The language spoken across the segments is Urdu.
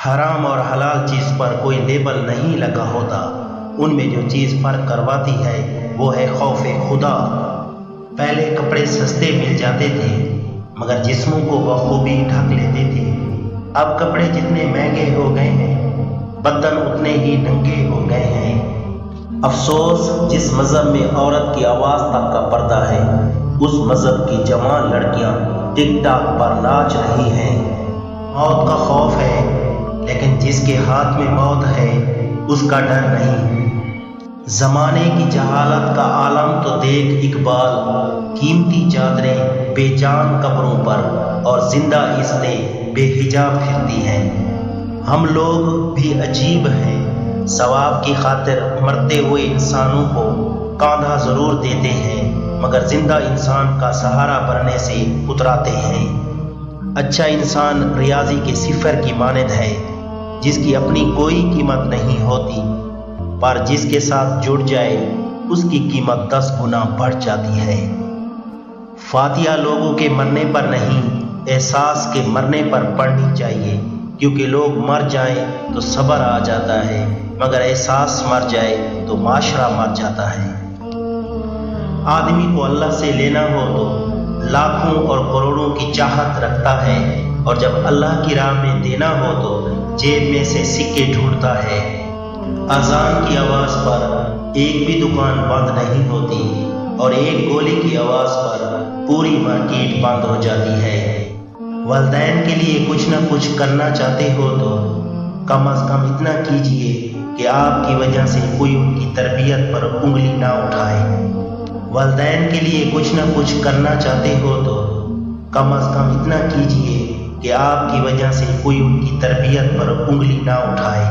حرام اور حلال چیز پر کوئی لیبل نہیں لگا ہوتا، ان میں جو چیز فرق کرواتی ہے وہ ہے خوف خدا۔ پہلے کپڑے سستے مل جاتے تھے مگر جسموں کو بخوبی ڈھک لیتے تھے۔ اب کپڑے جتنے مہنگے ہو گئے ہیں بدن اتنے ہی ننگے ہو گئے ہیں۔ افسوس، جس مذہب میں عورت کی آواز تک کا پردہ ہے اس مذہب کی جوان لڑکیاں ٹک ٹاک پر ناچ رہی ہیں۔ موت کا خوف ہے لیکن جس کے ہاتھ میں موت ہے اس کا ڈر نہیں۔ زمانے کی جہالت کا عالم تو دیکھ اقبال، قیمتی چادریں بے جان قبروں پر اور زندہ عزتیں بے حجاب پھرتی ہیں۔ ہم لوگ بھی عجیب ہیں، ثواب کی خاطر مرتے ہوئے انسانوں کو کاندھا ضرور دیتے ہیں مگر زندہ انسان کا سہارا بننے سے اتراتے ہیں۔ اچھا انسان ریاضی کے صفر کی مانند ہے جس کی اپنی کوئی قیمت نہیں ہوتی، پر جس کے ساتھ جڑ جائے اس کی قیمت 10 گنا بڑھ جاتی ہے۔ فاتحہ لوگوں کے مرنے پر نہیں، احساس کے مرنے پر پڑھنی چاہیے، کیونکہ لوگ مر جائیں تو صبر آ جاتا ہے مگر احساس مر جائے تو معاشرہ مر جاتا ہے۔ آدمی کو اللہ سے لینا ہو تو لاکھوں اور کروڑوں کی چاہت رکھتا ہے، اور جب اللہ کی راہ میں دینا ہو تو جیب میں سے سکے ڈھونڈتا ہے۔ اذان کی آواز پر ایک بھی دکان بند نہیں ہوتی اور ایک گولی کی آواز پر پوری مارکیٹ بند ہو جاتی ہے۔ والدین کے لیے کچھ نہ کچھ کرنا چاہتے ہو تو کم از کم اتنا کیجئے کہ آپ کی وجہ سے کوئی ان کی تربیت پر انگلی نہ اٹھائے۔ والدین کے لیے کچھ نہ کچھ کرنا چاہتے ہو تو کم از کم اتنا کیجئے کہ آپ کی وجہ سے کوئی ان کی تربیت پر انگلی نہ اٹھائے۔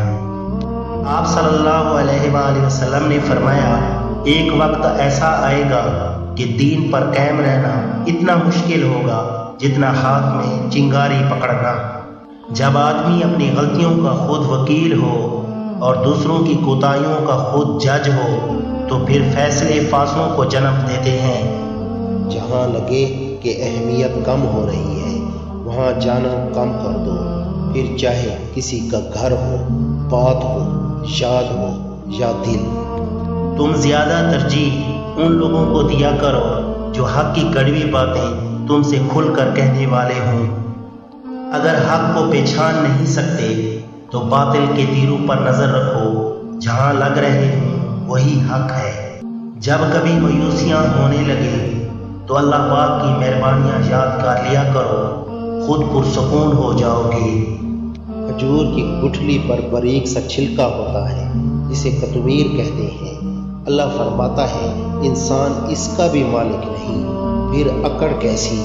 آپ صلی اللہ علیہ وآلہ وسلم نے فرمایا، ایک وقت ایسا آئے گا کہ دین پر قائم رہنا اتنا مشکل ہوگا جتنا ہاتھ میں چنگاری پکڑنا۔ جب آدمی اپنی غلطیوں کا خود وکیل ہو اور دوسروں کی کوتاہیوں کا خود جج ہو تو پھر فیصلے فاصلوں کو جنم دیتے ہیں۔ جہاں لگے کہ اہمیت کم ہو رہی ہے وہاں جانا کم کر دو، پھر چاہے کسی کا گھر ہو، بات ہو، شاد ہو یا دل۔ تم زیادہ ترجیح ان لوگوں کو دیا کرو جو حق کی کڑوی باتیں تم سے کھل کر کہنے والے ہوں۔ اگر حق کو پہچان نہیں سکتے تو باطل کے تیروں پر نظر رکھو، جہاں لگ رہے ہوں وہی حق ہے۔ جب کبھی مایوسیاں ہونے لگے تو اللہ پاک کی مہربانیاں یاد کر لیا کرو، خود پرسکون ہو جاؤ گے۔ کھجور کی گٹھلی پر باریک سا چھلکا ہوتا ہے جسے قطمیر کہتے ہیں۔ اللہ فرماتا ہے انسان اس کا بھی مالک نہیں، پھر اکڑ کیسی؟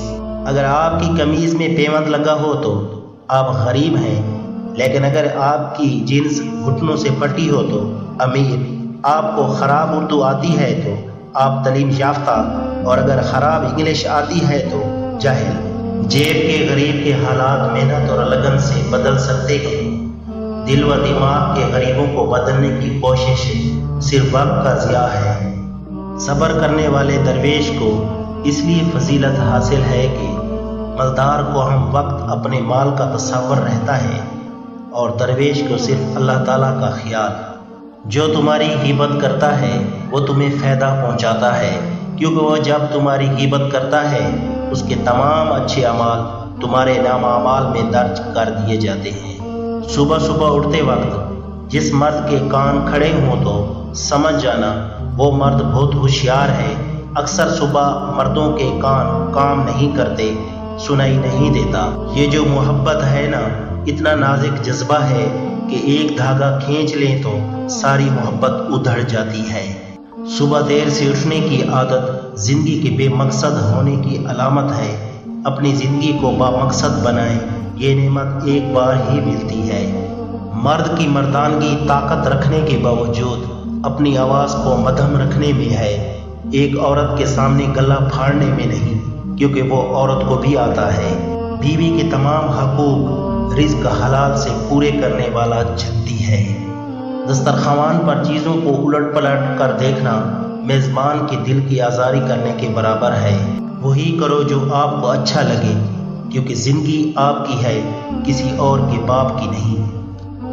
اگر آپ کی قمیض میں پیوند لگا ہو تو آپ غریب ہیں، لیکن اگر آپ کی جنس گھٹنوں سے پھٹی ہو تو امیر۔ آپ کو خراب اردو آتی ہے تو آپ تعلیم یافتہ، اور اگر خراب انگلش آتی ہے تو جاہل۔ جیب کے غریب کے حالات محنت اور لگن سے بدل سکتے ہیں، دل و دماغ کے غریبوں کو بدلنے کی کوشش صرف وقت کا ضیاع ہے۔ صبر کرنے والے درویش کو اس لیے فضیلت حاصل ہے کہ مالدار کو ہم وقت اپنے مال کا تصور رہتا ہے اور درویش کو صرف اللہ تعالیٰ کا خیال۔ جو تمہاری غیبت کرتا ہے وہ تمہیں فائدہ پہنچاتا ہے، کیونکہ وہ جب تمہاری غیبت کرتا ہے اس کے تمام اچھے اعمال تمہارے نام اعمال میں درج کر دیے جاتے ہیں۔ صبح صبح اٹھتے وقت جس مرد کے کان کھڑے ہوں تو سمجھ جانا وہ مرد بہت ہوشیار ہے۔ اکثر صبح مردوں کے کان کام نہیں کرتے، سنائی نہیں دیتا۔ یہ جو محبت ہے نا، اتنا نازک جذبہ ہے کہ ایک دھاگا کھینچ لیں تو ساری محبت ادھڑ جاتی ہے۔ صبح دیر سے اٹھنے کی عادت زندگی کے بے مقصد ہونے کی علامت ہے۔ اپنی زندگی کو با مقصد بنائیں، یہ نعمت ایک بار ہی ملتی ہے۔ مرد کی مردانگی طاقت رکھنے کے باوجود اپنی آواز کو مدھم رکھنے میں ہے، ایک عورت کے سامنے گلا پھاڑنے میں نہیں، کیونکہ وہ عورت کو بھی آتا ہے۔ بیوی کے تمام حقوق رزق حلال سے پورے کرنے والا جدی ہے۔ دسترخوان پر چیزوں کو الٹ پلٹ کر دیکھنا میزبان کے دل کی آزاری کرنے کے برابر ہے۔ وہی کرو جو آپ کو اچھا لگے، کیونکہ زندگی آپ کی ہے، کسی اور کے باپ کی نہیں۔